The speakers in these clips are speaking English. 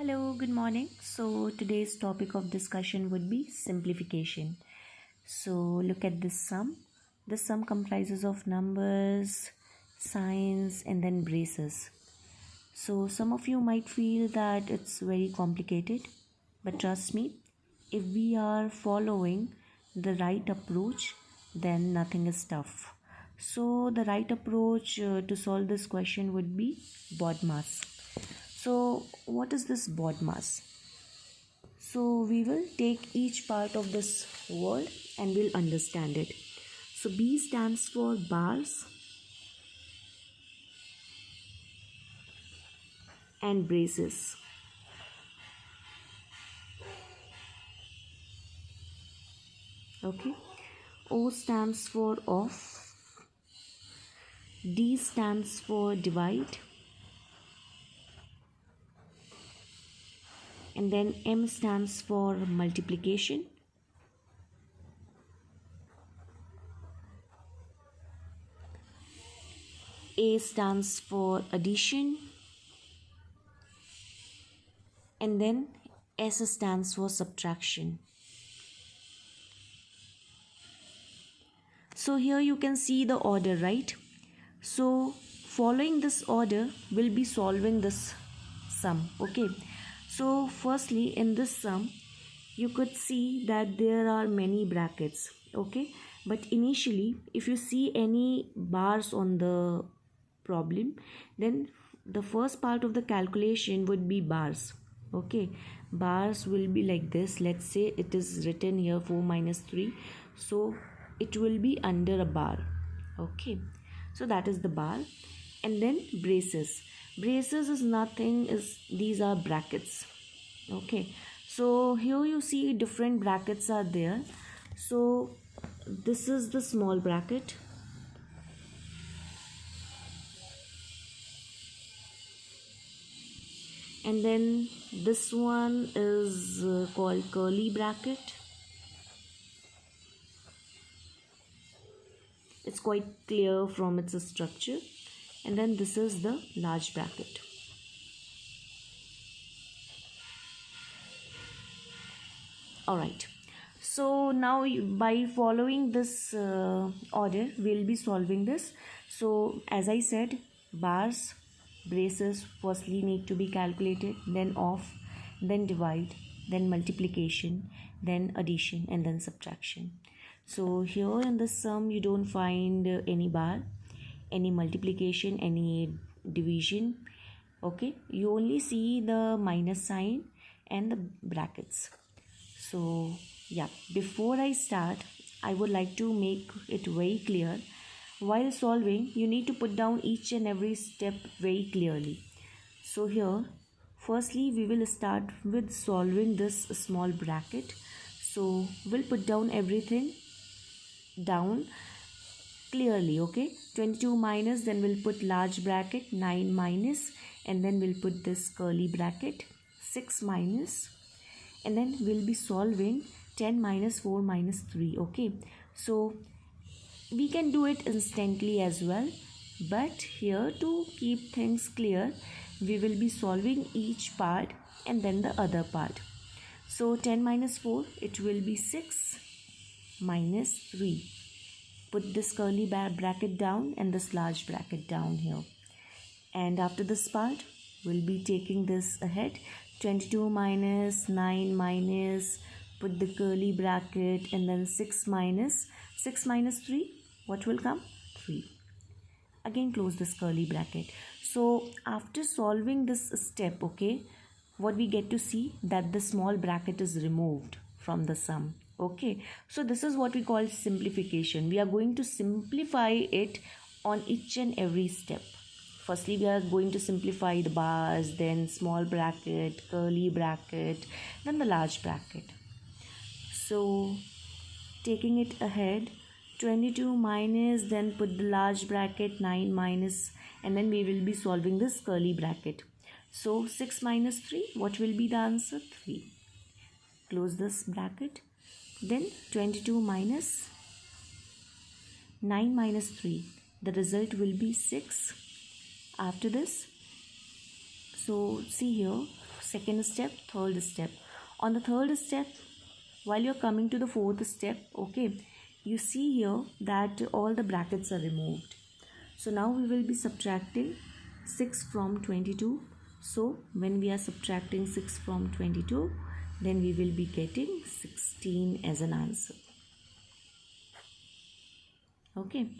Hello, good morning. So, today's topic of discussion would be simplification. So, look at this sum. This sum comprises of numbers, signs, and then braces. So, some of you might feel that it's very complicated, but trust me, if we are following the right approach, then nothing is tough. So, the right approach to solve this question would be BODMAS. So, what is this BODMAS? So, we will take each part of this word and we'll understand it. So, B stands for bars and braces. Okay. O stands for off. D stands for divide. And then M stands for multiplication. A stands for addition. And then S stands for subtraction. So here you can see the order, right? So following this order, we'll be solving this sum, okay? So firstly, in this sum, you could see that there are many brackets, okay? But initially, if you see any bars on the problem, then the first part of the calculation would be bars, okay? Bars will be like this. Let's say it is written here 4 minus 3. So it will be under a bar, okay? So that is the bar. And then braces is nothing, is these are brackets, okay? So here you see different brackets are there. So this is the small bracket, and then this one is called curly bracket. It's quite clear from its structure. And then this is the large bracket. Alright, so now by following this order, we'll be solving this. So as I said, bars, braces firstly need to be calculated, then off, then divide, then multiplication, then addition, and then subtraction. So here in this sum, you don't find any bar, any multiplication, any division, okay? You only see the minus sign and the brackets. So yeah, before I start, I would like to make it very clear. While solving, you need to put down each and every step very clearly. So here, firstly, we will start with solving this small bracket. So we'll put down everything down clearly, okay? 22 minus, then we'll put large bracket, 9 minus, and then we'll put this curly bracket, 6 minus, and then we'll be solving 10 minus 4 minus 3, okay? So we can do it instantly as well, but here to keep things clear, we will be solving each part and then the other part. So 10 minus 4, it will be 6 minus 3. Put this curly bracket down and this large bracket down here. And after this part, we'll be taking this ahead. 22 minus 9 minus, put the curly bracket, and then 6 minus 3, what will come? 3. Again close this curly bracket. So after solving this step, okay, what we get to see that the small bracket is removed from the sum, okay? So this is what we call simplification. We are going to simplify it on each and every step. Firstly, we are going to simplify the bars, then small bracket, curly bracket, then the large bracket. So taking it ahead, 22 minus, then put the large bracket, 9 minus, and then we will be solving this curly bracket. So 6 minus 3, what will be the answer? 3. Close this bracket. Then 22 minus 9 minus 3, the result will be 6. After this, so see here, second step, third step. On the third step, while you're coming to the fourth step, okay, you see here that all the brackets are removed. So now we will be subtracting 6 from 22. So when we are subtracting 6 from 22, then we will be getting 16 as an answer. Okay,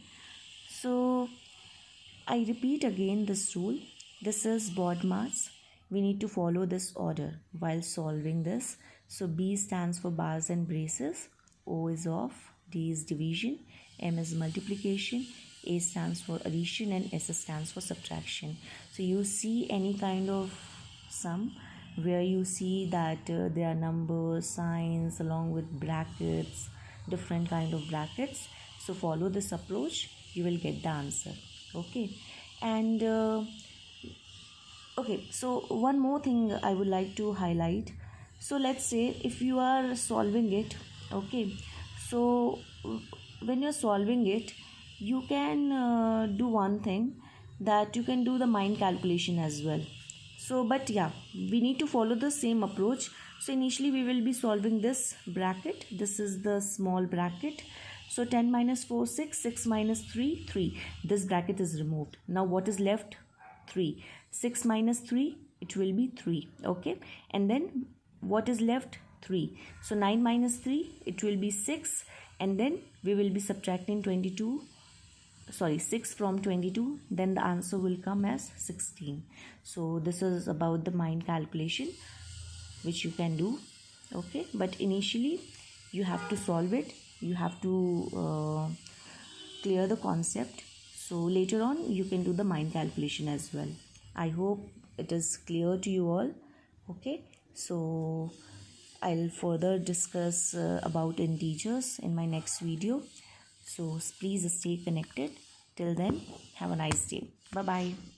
so I repeat again this rule. This is BODMAS. We need to follow this order while solving this. So B stands for bars and braces, O is off, D is division, M is multiplication, A stands for addition, and S stands for subtraction. So you see any kind of sum where you see that there are numbers, signs along with brackets, different kind of brackets. So follow this approach, you will get the answer. Okay, and okay, so one more thing I would like to highlight. So let's say if you are solving it, okay, so when you're solving it, you can do one thing, that you can do the mind calculation as well. So but yeah, we need to follow the same approach. So initially we will be solving this bracket. This is the small bracket. So 10 minus 4, 6, 6 minus 3, 3. This bracket is removed. Now what is left? 3. 6 minus 3, it will be 3. Okay, and then what is left? 3. So 9 minus 3, it will be 6, and then we will be subtracting 6 from 22, then the answer will come as 16. So this is about the mind calculation which you can do. Okay, but initially you have to solve it, you have to clear the concept. So later on you can do the mind calculation as well. I hope it is clear to you all. Okay, so I'll further discuss about integers in my next video. So please stay connected. Till then, have a nice day. Bye bye.